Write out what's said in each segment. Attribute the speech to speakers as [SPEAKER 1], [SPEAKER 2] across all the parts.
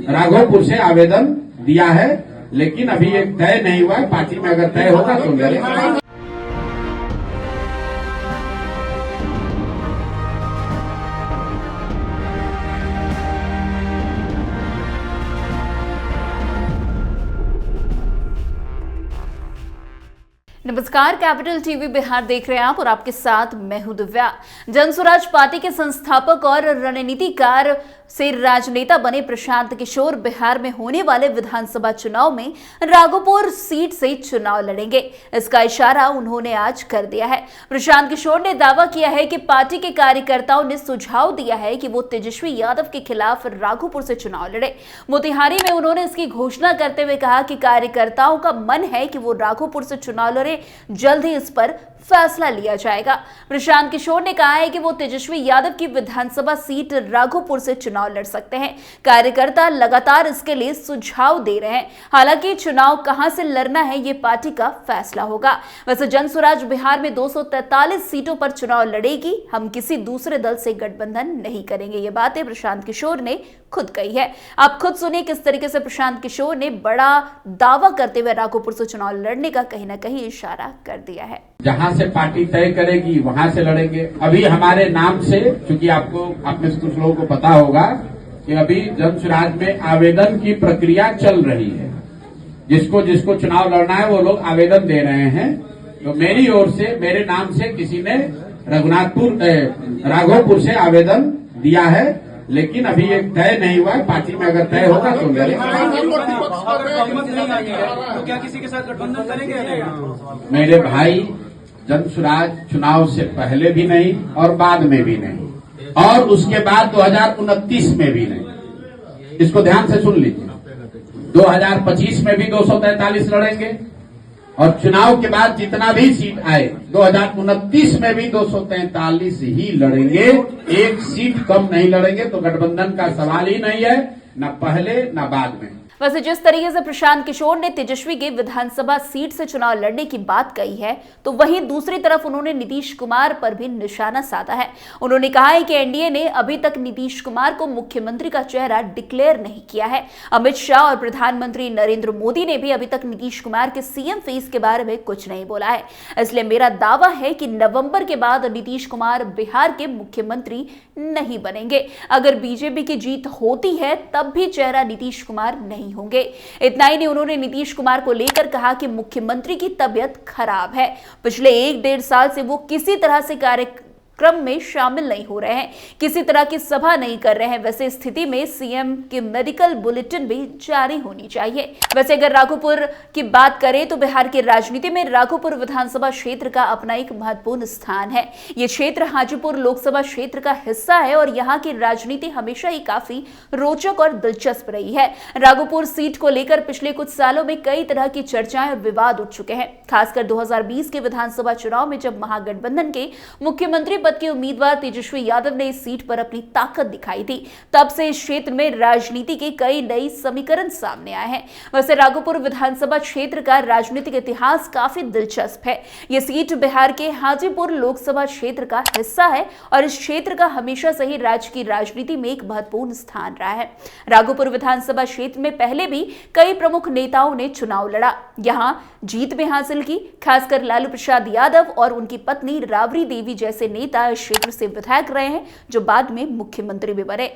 [SPEAKER 1] राघोपुर से आवेदन दिया है, लेकिन अभी एक तय नहीं हुआ है। पार्टी में अगर तय होगा तो लड़ेंगे।
[SPEAKER 2] नमस्कार, कैपिटल टीवी बिहार देख रहे हैं आप और आपके साथ मैं हूं दिव्या। जनसुराज पार्टी के संस्थापक और रणनीतिकार से राजनेता बने प्रशांत किशोर बिहार में होने वाले विधानसभा चुनाव में राघोपुर सीट से चुनाव लड़ेंगे। इसका इशारा उन्होंने आज कर दिया है। प्रशांत किशोर ने दावा किया है कि पार्टी के कार्यकर्ताओं ने सुझाव दिया है कि वो तेजस्वी यादव के खिलाफ राघोपुर से चुनाव लड़े। मोतिहारी में उन्होंने इसकी घोषणा करते हुए कहा कि कार्यकर्ताओं का मन है कि वो राघोपुर से चुनाव लड़े, जल्द ही इस पर फैसला लिया जाएगा। प्रशांत किशोर ने कहा है कि वो तेजस्वी यादव की विधानसभा सीट राघोपुर से चुनाव लड़ सकते हैं। कार्यकर्ता लगातार इसके लिए सुझाव दे रहे हैं। हालांकि चुनाव कहां से लड़ना है ये पार्टी का फैसला होगा। वैसे जनसुराज बिहार में 243 सीटों पर चुनाव लड़ेगी। हम किसी दूसरे दल से गठबंधन नहीं करेंगे। ये बातें प्रशांत किशोर ने खुद कही है। आप खुद सुनिए किस तरीके से प्रशांत किशोर ने बड़ा दावा करते हुए राघोपुर से चुनाव लड़ने का कहीं ना कहीं इशारा कर दिया है।
[SPEAKER 1] जहां से पार्टी तय करेगी वहां से लड़ेंगे। अभी हमारे नाम से, चूंकि आपको आप में से कुछ लोगों को पता होगा कि अभी जनसुराज में आवेदन की प्रक्रिया चल रही है। जिसको चुनाव लड़ना है वो लोग आवेदन दे रहे हैं। तो मेरी ओर से, मेरे नाम से किसी ने राघोपुर से आवेदन दिया है, लेकिन अभी एक तय नहीं हुआ है। पार्टी में अगर तय होगा तो लड़ेंगे।
[SPEAKER 3] तो क्या किसी के साथ गठबंधन करेंगे?
[SPEAKER 1] मेरे भाई, जनसुराज चुनाव से पहले भी नहीं और बाद में भी नहीं और उसके बाद 2029 में भी नहीं। इसको ध्यान से सुन लीजिए। 2025 में भी 243 लड़ेंगे और चुनाव के बाद जितना भी सीट आए 2029 में भी 243 ही लड़ेंगे। एक सीट कम नहीं लड़ेंगे। तो गठबंधन का सवाल ही नहीं है, न पहले न बाद में।
[SPEAKER 2] वैसे जिस तरीके से प्रशांत किशोर ने तेजस्वी की विधानसभा सीट से चुनाव लड़ने की बात कही है, तो वहीं दूसरी तरफ उन्होंने नीतीश कुमार पर भी निशाना साधा है। उन्होंने कहा है कि एनडीए ने अभी तक नीतीश कुमार को मुख्यमंत्री का चेहरा डिक्लेयर नहीं किया है। अमित शाह और प्रधानमंत्री नरेंद्र मोदी ने भी अभी तक नीतीश कुमार के सीएम फेस के बारे में कुछ नहीं बोला है। इसलिए मेरा दावा है कि नवंबर के बाद नीतीश कुमार बिहार के मुख्यमंत्री नहीं बनेंगे। अगर बीजेपी की जीत होती है तब भी चेहरा नीतीश कुमार नहीं होंगे। इतना ही नहीं, उन्होंने नीतीश कुमार को लेकर कहा कि मुख्यमंत्री की तबीयत खराब है। पिछले 1-1.5 साल से वो किसी तरह से कार्यक्रम में शामिल नहीं हो रहे हैं, किसी तरह की सभा नहीं कर रहे हैं। वैसे स्थिति में सीएम की मेडिकल बुलेटिन भी जारी होनी चाहिए। वैसे अगर राघोपुर की बात करें तो बिहार की राजनीति में राघोपुर विधानसभा क्षेत्र का अपना एक महत्वपूर्ण स्थान है। ये क्षेत्र हाजीपुर लोकसभा क्षेत्र का हिस्सा है और यहाँ की राजनीति हमेशा ही काफी रोचक और दिलचस्प रही है। राघोपुर सीट को लेकर पिछले कुछ सालों में कई तरह की चर्चाएं और विवाद उठ चुके हैं। खासकर 2020 के विधानसभा चुनाव में जब महागठबंधन के मुख्यमंत्री पद के उम्मीदवार तेजस्वी यादव ने इस सीट पर अपनी ताकत दिखाई थी, तब से इस क्षेत्र में राजनीति के कई नए समीकरण सामने आए हैं। वैसे राघोपुर विधानसभा क्षेत्र का राजनीतिक इतिहास काफी दिलचस्प है। यह सीट बिहार के हाजीपुर लोकसभा क्षेत्र का हिस्सा है और इस क्षेत्र का हमेशा से ही राज्य की राजनीति में एक महत्वपूर्ण स्थान रहा है। राघोपुर विधानसभा क्षेत्र में पहले भी कई प्रमुख नेताओं ने चुनाव लड़ा, यहां जीत भी हासिल की। खासकर लालू प्रसाद यादव और उनकी पत्नी राबड़ी देवी जैसे नेता इस क्षेत्र से विधायक रहे हैं, जो बाद में मुख्यमंत्री भी बने।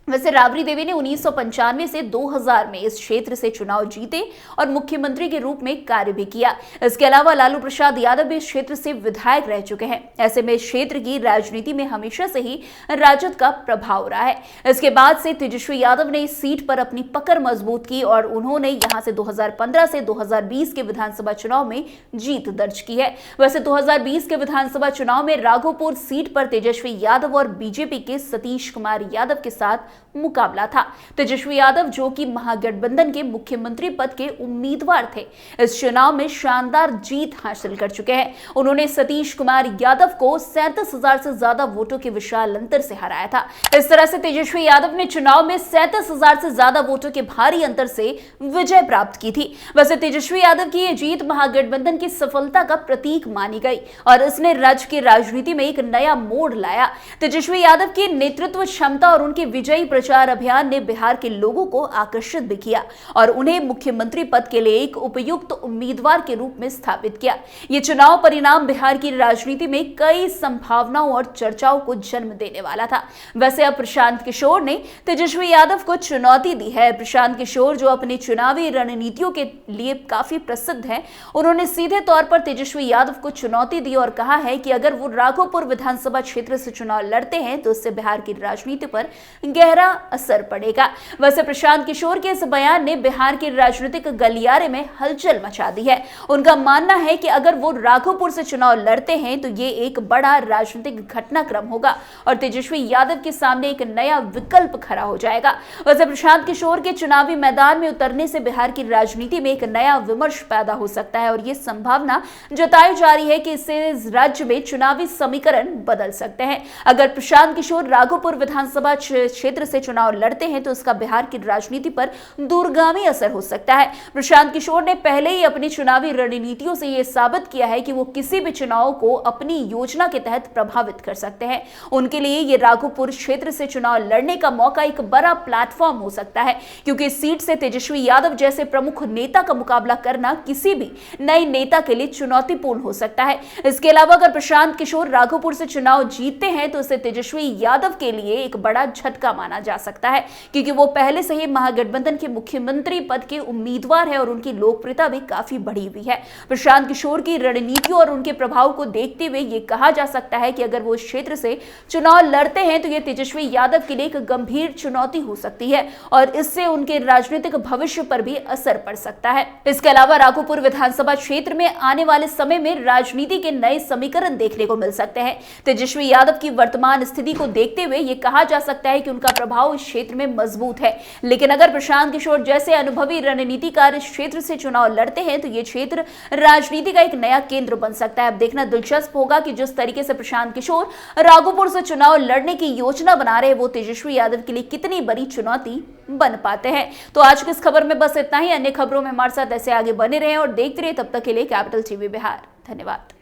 [SPEAKER 2] वैसे राबड़ी देवी ने 1995 से 2000 में इस क्षेत्र से चुनाव जीते और मुख्यमंत्री के रूप में कार्य भी किया। इसके अलावा लालू प्रसाद यादव भी इस क्षेत्र से विधायक रह चुके हैं। ऐसे में इस क्षेत्र की राजनीति में हमेशा से ही राजद का प्रभाव रहा है। इसके बाद से तेजस्वी यादव ने इस सीट पर अपनी पकड़ मजबूत की और उन्होंने यहां से 2015 से 2020 के विधानसभा चुनाव में जीत दर्ज की है। वैसे 2020 के विधानसभा चुनाव में राघोपुर सीट पर तेजस्वी यादव और बीजेपी के सतीश कुमार यादव के साथ मुकाबला था। तेजस्वी यादव, जो कि महागठबंधन के मुख्यमंत्री पद के उम्मीदवार थे, इस चुनाव में शानदार जीत हासिल कर चुके हैं। उन्होंने सतीश कुमार यादव को 37,000 से ज्यादा वोटों के विशाल अंतर से हराया था। इस तरह से तेजस्वी यादव ने चुनाव में 37,000 से ज्यादा वोटों के भारी अंतर से विजय प्राप्त की थी। वैसे तेजस्वी यादव की यह जीत महागठबंधन की सफलता का प्रतीक मानी गई और इसने राज्य की राजनीति में एक नया मोड़ लाया। तेजस्वी यादव की नेतृत्व क्षमता और उनके विजयी प्रचार अभियान ने बिहार के लोगों को आकर्षित भी किया और उन्हें मुख्यमंत्री पद के लिए एक उपयुक्त उम्मीदवार के रूप में स्थापित किया। ये चुनाव परिणाम बिहार की राजनीति में कई संभावनाओं और चर्चाओं को जन्म देने वाला था। वैसे अब प्रशांत किशोर ने तेजस्वी यादव को चुनौती दी है। प्रशांत किशोर जो अपनी चुनावी रणनीतियों के लिए काफी प्रसिद्ध हैं, उन्होंने सीधे तौर पर तेजस्वी यादव को चुनौती दी और कहा है कि अगर वो राघोपुर विधानसभा क्षेत्र से चुनाव लड़ते हैं तो इससे बिहार की राजनीति पर गहरा असर पड़ेगा। वैसे प्रशांत किशोर के इस बयान ने बिहार के राजनीतिक गलियारे में हलचल मचा दी है। उनका मानना है कि अगर वो राघोपुर से चुनाव लड़ते हैं तो ये एक बड़ा राजनीतिक घटनाक्रम होगा और तेजस्वी यादव के सामने एक नया विकल्प खड़ा हो जाएगा। वैसे प्रशांत किशोर के चुनावी मैदान में उतरने से बिहार की राजनीति में एक नया विमर्श पैदा हो सकता है और ये संभावना जताई जा रही है कि इससे राज्य में चुनावी समीकरण बदल सकते हैं। अगर प्रशांत किशोर राघोपुर विधानसभा क्षेत्र से चुनाव लड़ते हैं तो इसका बिहार की राजनीति पर दूरगामी असर हो सकता है। प्रशांत किशोर ने पहले ही अपनी चुनावी रणनीतियों से यह साबित किया है कि वो किसी भी चुनाव को अपनी योजना के तहत प्रभावित कर सकते हैं। उनके लिए ये राघोपुर क्षेत्र से चुनाव लड़ने का मौका एक बड़ा प्लेटफॉर्म हो सकता है, क्योंकि इस सीट से तेजस्वी यादव जैसे प्रमुख नेता का मुकाबला करना किसी भी नए नेता के लिए चुनौतीपूर्ण हो सकता है। इसके अलावा अगर प्रशांत किशोर राघोपुर से चुनाव जीतते हैं तो इसे तेजस्वी यादव के लिए एक बड़ा झटका माना जा सकता है, क्योंकि वो पहले से ही महागठबंधन के मुख्यमंत्री पद के उम्मीदवार है और उनकी लोकप्रियता भी काफी बढ़ी हुई है। प्रशांत किशोर की रणनीतियों और उनके प्रभाव को देखते हुए ये कहा जा सकता है कि अगर वो इस क्षेत्र से चुनाव लड़ते हैं तो ये तेजस्वी यादव के लिए एक गंभीर चुनौती हो सकती है और इससे उनके राजनीतिक भविष्य पर भी असर पड़ सकता है। इसके अलावा राघोपुर विधानसभा क्षेत्र में आने वाले समय में राजनीति के नए समीकरण देखने को मिल सकते हैं। तेजस्वी यादव की वर्तमान स्थिति को देखते हुए यह कहा जा सकता है कि उनका प्रभाव इस क्षेत्र में मजबूत है, लेकिन अगर प्रशांत किशोर जैसे अनुभवी रणनीतिकार इस क्षेत्र से चुनाव लड़ते हैं तो यह क्षेत्र राजनीति का एक नया केंद्र बन सकता है। अब देखना दिलचस्प होगा कि जिस तरीके से प्रशांत किशोर राघोपुर से चुनाव लड़ने की योजना बना रहे हैं वो तेजस्वी यादव के लिए कितनी बड़ी चुनौती बन पाते हैं। तो आज की इस खबर में बस इतना ही। अन्य खबरों में हमारे साथ ऐसे आगे बने रहें और देखते रहिए। तब तक के लिए कैपिटल टीवी बिहार। धन्यवाद।